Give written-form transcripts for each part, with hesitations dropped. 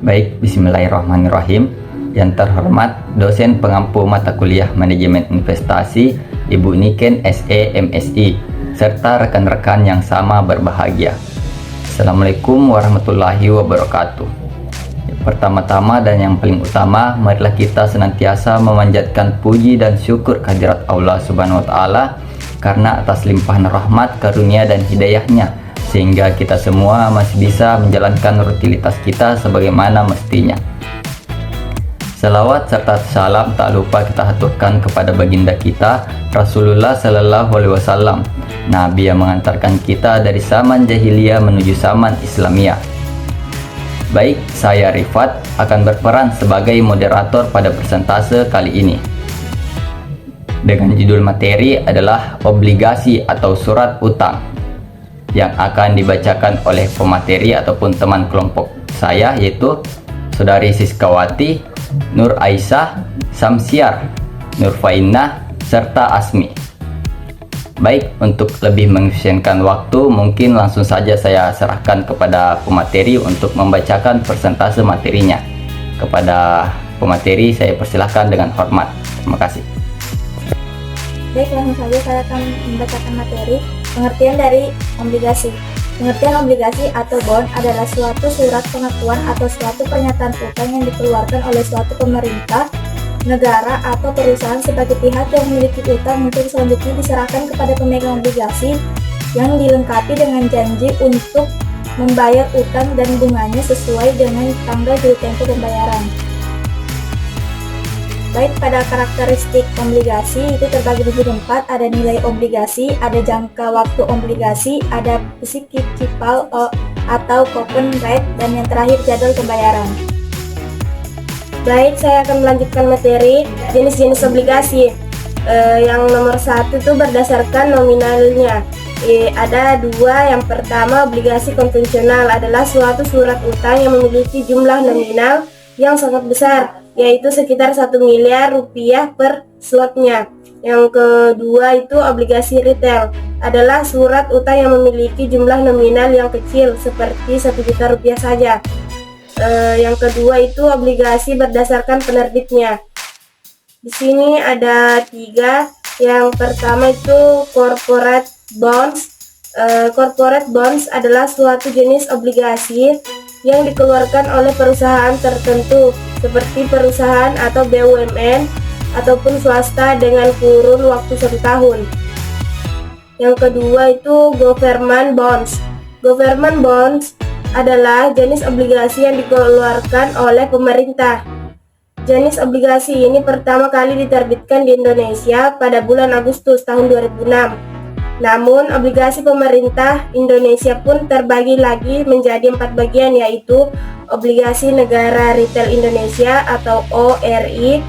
Baik, bismillahirrahmanirrahim. Yang terhormat dosen pengampu mata kuliah manajemen investasi Ibu Niken SE MSI serta rekan-rekan yang sama berbahagia. Assalamualaikum warahmatullahi wabarakatuh. Pertama-tama dan yang paling utama, marilah kita senantiasa memanjatkan puji dan syukur kehadirat Allah Subhanahu wa taala karena atas limpahan rahmat, karunia dan hidayahnya sehingga kita semua masih bisa menjalankan rutinitas kita sebagaimana mestinya. Salawat serta salam tak lupa kita haturkan kepada baginda kita Rasulullah Sallallahu Alaihi Wasallam, Nabi yang mengantarkan kita dari zaman jahiliyah menuju zaman Islamiyah. Baik, saya Rifat akan berperan sebagai moderator pada persentase kali ini. Dengan judul materi adalah obligasi atau surat utang, yang akan dibacakan oleh pemateri ataupun teman kelompok saya, yaitu Saudari Siskawati, Nur Aisyah, Samsiar, Nur Fainah, serta Asmi. Baik, untuk lebih mengefisienkan waktu, mungkin langsung saja saya serahkan kepada pemateri untuk membacakan persentase materinya. Kepada pemateri saya persilahkan dengan hormat. Terima kasih. Baik, langsung saja saya akan membacakan materi. Pengertian dari obligasi. Pengertian obligasi atau bond adalah suatu surat pengakuan atau suatu pernyataan utang yang dikeluarkan oleh suatu pemerintah, negara, atau perusahaan sebagai pihak yang memiliki utang untuk selanjutnya diserahkan kepada pemegang obligasi yang dilengkapi dengan janji untuk membayar utang dan bunganya sesuai dengan tanggal jatuh tempo pembayaran. Baik, pada karakteristik obligasi itu terbagi menjadi 4, ada nilai obligasi, ada jangka waktu obligasi, ada principal atau coupon rate, dan yang terakhir jadwal pembayaran. Baik, saya akan melanjutkan materi jenis-jenis obligasi. Yang nomor 1 itu berdasarkan nominalnya. Ada 2. Yang pertama, obligasi konvensional adalah suatu surat utang yang memiliki jumlah nominal yang sangat besar, yaitu sekitar 1 miliar rupiah per slotnya. Yang kedua itu obligasi retail, adalah surat utang yang memiliki jumlah nominal yang kecil seperti 1 juta rupiah saja. Yang kedua itu obligasi berdasarkan penerbitnya. Di sini ada 3. Yang pertama itu corporate bonds. Corporate bonds adalah suatu jenis obligasi yang dikeluarkan oleh perusahaan tertentu seperti perusahaan atau BUMN ataupun swasta dengan kurun waktu 1 tahun. Yang kedua itu government bonds. Government bonds adalah jenis obligasi yang dikeluarkan oleh pemerintah. Jenis obligasi ini pertama kali diterbitkan di Indonesia pada bulan Agustus tahun 2006. Namun, obligasi pemerintah Indonesia pun terbagi lagi menjadi 4 bagian, yaitu obligasi negara retail Indonesia atau ORI,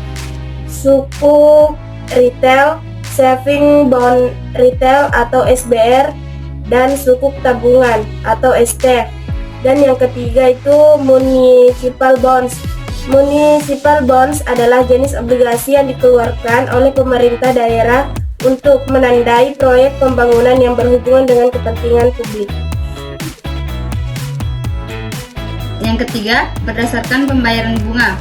suku retail, saving bond retail atau SBR, dan suku tabungan atau ST. Dan yang ketiga itu municipal bonds. Municipal bonds adalah jenis obligasi yang dikeluarkan oleh pemerintah daerah untuk menandai proyek pembangunan yang berhubungan dengan kepentingan publik. Yang ketiga, berdasarkan pembayaran bunga.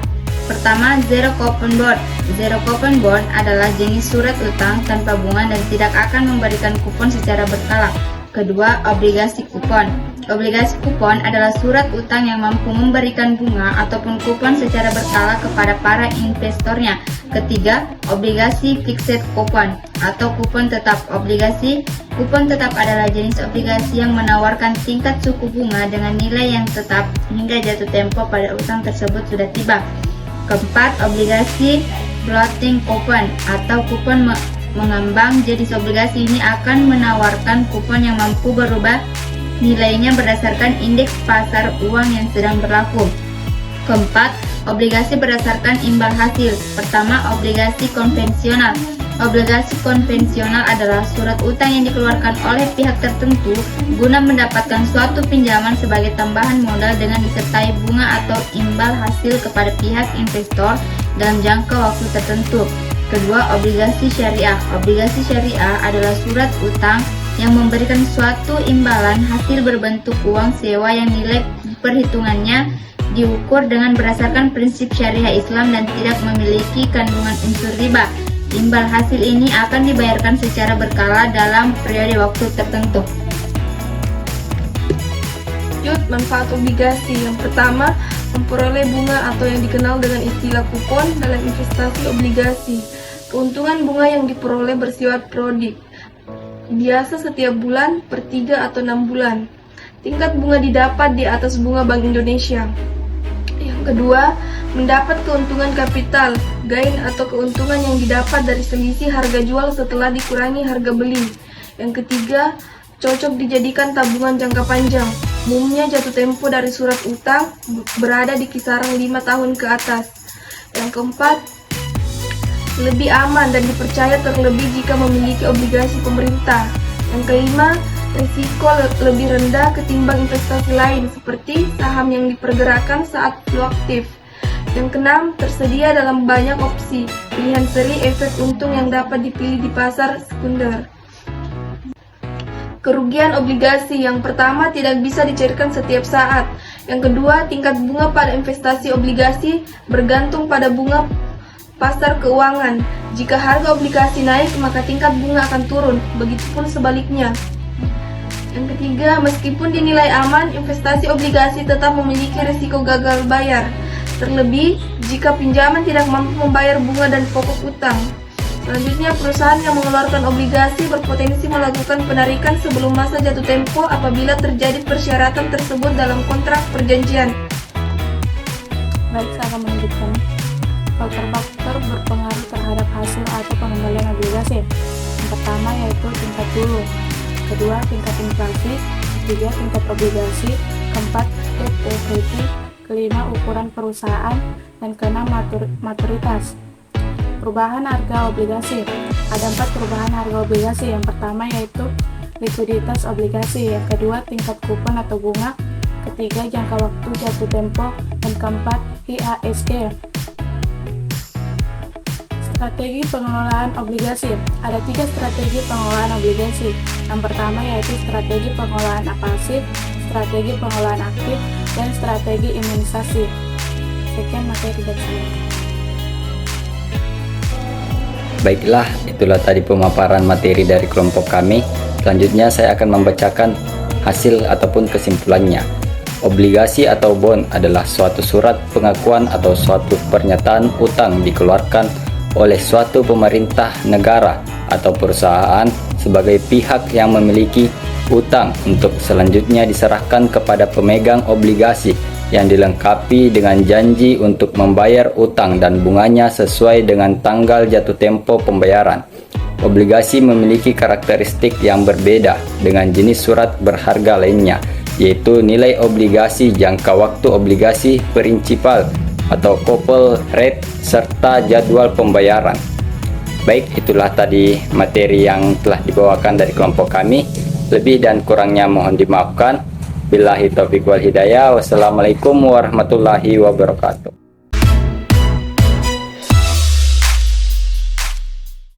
Pertama, zero coupon bond. Zero coupon bond adalah jenis surat utang tanpa bunga dan tidak akan memberikan kupon secara berkala. Kedua, obligasi kupon. Obligasi kupon adalah surat utang yang mampu memberikan bunga ataupun kupon secara berkala kepada para investornya. Ketiga, obligasi fixed coupon atau kupon tetap. Obligasi kupon tetap adalah jenis obligasi yang menawarkan tingkat suku bunga dengan nilai yang tetap hingga jatuh tempo pada utang tersebut sudah tiba. Keempat, obligasi floating coupon atau kupon mengambang. Jenis obligasi ini akan menawarkan kupon yang mampu berubah nilainya berdasarkan indeks pasar uang yang sedang berlaku. Keempat, obligasi berdasarkan imbal hasil. Pertama, obligasi konvensional. Obligasi konvensional adalah surat utang yang dikeluarkan oleh pihak tertentu guna mendapatkan suatu pinjaman sebagai tambahan modal dengan disertai bunga atau imbal hasil kepada pihak investor dalam jangka waktu tertentu. Kedua, obligasi syariah. Obligasi syariah adalah surat utang yang memberikan suatu imbalan hasil berbentuk uang sewa yang nilai perhitungannya diukur dengan berdasarkan prinsip syariah Islam dan tidak memiliki kandungan unsur riba. Imbal hasil ini akan dibayarkan secara berkala dalam periode waktu tertentu. Manfaat obligasi. Yang pertama, memperoleh bunga atau yang dikenal dengan istilah kupon dalam investasi obligasi. Keuntungan bunga yang diperoleh bersifat periodik, biasa setiap bulan, per 3 atau 6 bulan. Tingkat bunga didapat di atas bunga Bank Indonesia. Yang kedua, mendapat keuntungan kapital, gain atau keuntungan yang didapat dari selisih harga jual setelah dikurangi harga beli. Yang ketiga, cocok dijadikan tabungan jangka panjang. Umumnya jatuh tempo dari surat utang berada di kisaran 5 tahun ke atas. Yang keempat, lebih aman dan dipercaya terlebih jika memiliki obligasi pemerintah. Yang kelima, risiko lebih rendah ketimbang investasi lain seperti saham yang dipergerakan saat fluktuatif. Yang keenam, tersedia dalam banyak opsi, pilihan seri efek untung yang dapat dipilih di pasar sekunder. Kerugian obligasi. Yang pertama, tidak bisa dicairkan setiap saat. Yang kedua, tingkat bunga pada investasi obligasi bergantung pada bunga pasar keuangan. Jika harga obligasi naik, maka tingkat bunga akan turun, begitupun sebaliknya. Yang ketiga, meskipun dinilai aman, investasi obligasi tetap memiliki risiko gagal bayar, terlebih jika pinjaman tidak mampu membayar bunga dan pokok utang. Selanjutnya, perusahaan yang mengeluarkan obligasi berpotensi melakukan penarikan sebelum masa jatuh tempo apabila terjadi persyaratan tersebut dalam kontrak perjanjian. Baik, saya akan menunjukkan faktor-faktor berpengaruh terhadap hasil atau pengembalian obligasi. Yang pertama yaitu tingkat hulu, kedua tingkat inflasi, ketiga tingkat obligasi, keempat debt equity, kelima ukuran perusahaan, dan keenam maturitas. Perubahan harga obligasi. Ada 4 perubahan harga obligasi. Yang pertama yaitu likuiditas obligasi, yang kedua tingkat kupon atau bunga, ketiga jangka waktu jatuh tempo, dan keempat IASG. Strategi pengelolaan obligasi. Ada 3 strategi pengelolaan obligasi. Yang pertama yaitu strategi pengelolaan pasif, strategi pengelolaan aktif, dan strategi imunisasi. Sekian materi dari saya. Baiklah, itulah tadi pemaparan materi dari kelompok kami. Selanjutnya saya akan membacakan hasil ataupun kesimpulannya. Obligasi atau bond adalah suatu surat pengakuan atau suatu pernyataan utang dikeluarkan oleh suatu pemerintah negara atau perusahaan sebagai pihak yang memiliki utang untuk selanjutnya diserahkan kepada pemegang obligasi yang dilengkapi dengan janji untuk membayar utang dan bunganya sesuai dengan tanggal jatuh tempo pembayaran. Obligasi memiliki karakteristik yang berbeda dengan jenis surat berharga lainnya, yaitu nilai obligasi, jangka waktu obligasi, perinsipal atau coupon rate, serta jadwal pembayaran. Baik, itulah tadi materi yang telah dibawakan dari kelompok kami. Lebih dan kurangnya mohon dimaafkan. Billahi taufiq wal hidayah. Wassalamualaikum warahmatullahi wabarakatuh.